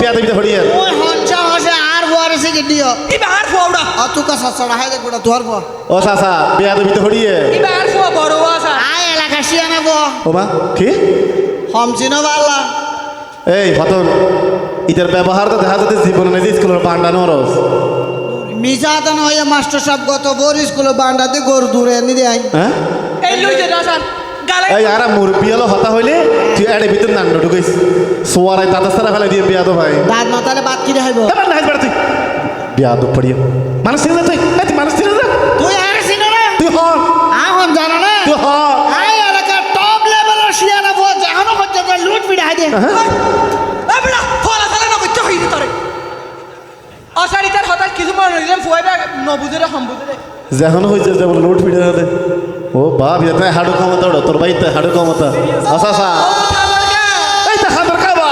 বিয়া দেবি হড়িয়ে ওই হঞ্চা হসে আর বুয়ারে সে গিডিও ইবা আর ফোড়া অতুকা সসড়া হাই দেখ বড় তোর বড় ও চাচা বিয়া দেবি হড়িয়ে ইবা আর ফো বড় আছে আয় এলাকা শিয়ানে বো ও মা কি হমচিনো বাল্লা এই ফতন ইটার ব্যবহার তো দেখা যাচ্ছে জীবনে নাকি স্কুলের বান্ডা নরস মিজাতন হয়ে মাস্টার সাহেব গত বড় স্কুলে বান্ডাতে গরু দূরে নি দেয় হ্যাঁ এই লই যে রাসার গালে এই আর মুরব্বী হলো হতা হইলে তুই এড়ে ভিতর নান্ড ঢুকাইস সোয়ারাই দাদা সারা ফেলে দিয়ে বিয়া তো ভাই দাঁত মাতালে বাদ কি দেখাইব এবার না হাসবার তুই বিয়া তো পড়িয়ে মানুষ চিনে তুই তুই মানুষ চিনে না তুই আর সিনে না তুই হ আহম জানো না তুই হ আয় এলাকা টপ লেভেলের শিয়ানে বো এখনো পর্যন্ত লুট পিড়াই দে এই বড় ফলা সালা না কইতে হইছে তোরে আসারি তার হঠাৎ কিছু মনে নিলাম ফুয়াইবা ন বুঝে রে হম বুঝে রে যখন হয়েছে যেমন লোড ফিরে হবে ও বাপ এটা হাড়ু ক্ষমতা ওটা তোর ভাই তো হাড়ু ক্ষমতা আসা আসা এই তো হাঁদর খাবা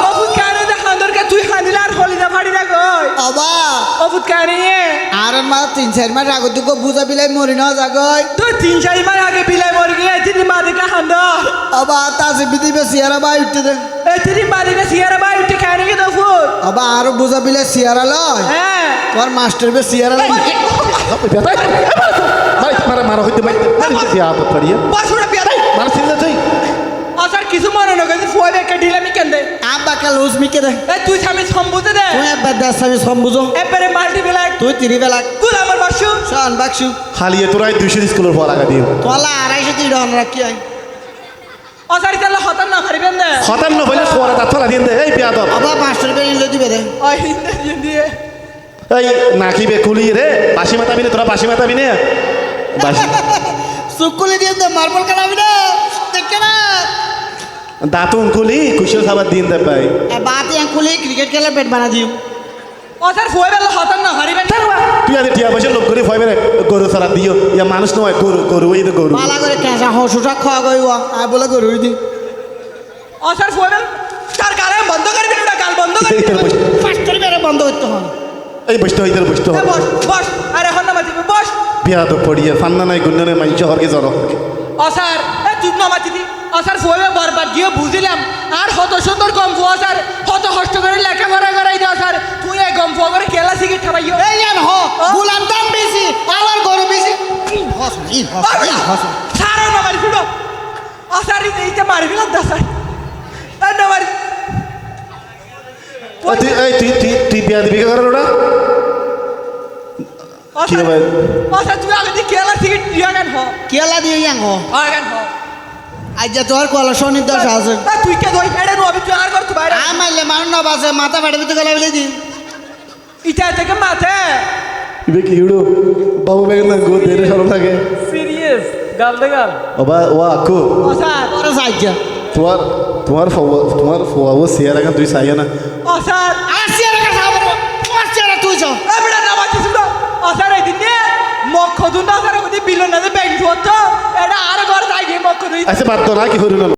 অবুত কানে দে হান্দরকে তুই হান্দিলা আর হলি না ফাড়ি না কই অবা অবুত কানে আর মা 3-4 মাস আগে তুই বুঝা বিলাই মরি না জাগয় তুই 3-4 মাস আগে বিলাই মরি গিয়ে তিনি মা দেখে হান্দ অবা তাসে বিদিবে সিয়ারা বাই উঠতে দে এই তিনি মা দেখে সিয়ারা বাই উঠে কানে কে দফুর অবা আর বুঝা বিলাই সিয়ারা লয় হ্যাঁ তোর মাস্টার বে সিয়ারা লয় ভাই তোমার মারা হইতে মাইতে বিয়া তো পড়িয়ে বাসুরা বিয়া দে মানুষ চিনে তুই আসার কিছু মনে না কইছে ফুয়াইবা কে ঢিলামি কেন দে আব্বা কাল হুস মিকে দে এই তুই সামনে সম্বুতে দে তুই আব্বা দাস আমি সম্বুজো এবারে মাল্টি বেলাক তুই 30 বেলা কুল আমার বাসু শান বাক্সু খালিয়ে তোরাই 200 স্কুলের পর আগা দিও তোলা 250 টাকা রাখি আই আসারি তাহলে হতার না ফারিবেন দে খতাম না হইলে সোয়ারা তা তোলা দিন দে এই বিয়া দাও অবা মাস্টার বে নিলে দিবে দে ওই হিন্দে দিয়ে এই নাকিবে কুলি রে বাসি মাতা বিনে তোরা বাসি মাতা বিনে বাসি সুকুলি দিয়ে দে মার্বল কাটাবি না দেখে না দাঁতুন কুলি কুশল খাবার দিন দে ভাই এ বাতি কুলি ক্রিকেট খেলার পেট বানা দিও আসার ফুয়াইবা হতার না ফারিবেন তুই আজ টিয়া পয়সা লোক করে ভয় বেড়ে গরু সারা দিও ইয়া মানুষ নয় গরু গরু এই তো গরু পালা করে কেঁচা হসুটা খাওয়া গইবা আই বলে গরুই দি আসার ফুয়াইবা তার গালে বন্ধ করবি না গাল বন্ধ করবি এইটার বসতে ফাস্টার বেরে বন্ধ করতে হবে এই বসতে এইটার বসতে এ বস বস আরে হন না মাতিবি বস বিয়া তো পড়িয়ে ফান্না নাই গুন্ডা নাই মাইচ হরকে জ্বর আসার এ তুই না মাতিবি আসার ফুয়াইবা বরবাদ গিয়ে বুঝিলাম আর হত সুন্দর কম ফুয়া স্যার হত কষ্ট করে লেখাপড়া করাই দাও স্যার তুই এই গম ফুয়া করে কেলা শিখে ঠাবাইও এই জান হ গুলাম দাম বেশি আমার গরু বেশি হস হস সারা না মারি ফুটো আসার এইটা মারবি না দাসার আর না মারি তুই এই তুই তুই তুই বিয়া দিবি কে করে ওটা কি হবে? আসার তুই আগে দিয়ে কেলা শিখে ইয়াগান হ কেলা দিয়ে ইয়াং হ আগান হ আজ যে তোর কলা শনির দশ আছে তুই কে ধই এড়ে নো তুই আর কর তুই বাইরে মারলে মানুষ না বাসে মাথা ফেটে ভিতরে গেলে বলে দিন ইটা থেকে মাথে ইবে কি উড়ো বাবু বেগন না গো দেরে সরম থাকে সিরিয়াস গাল দে গাল ওবা ওয়া আকু আসার তোর সাইজা তোমার ফোয়াবো সিয়ার আগা তুই সাইয়া না আসার আসি আর কাছে আবার মারছে তুই যাও এবড়া না মাতিস তো আসার এই দিন মক্ষ দুন আসার ওদি বিলন না ব্যাংক হতো এটা আর ঘর যাই মক্ষ দুই আচ্ছা বাদ দাও না কি হরিল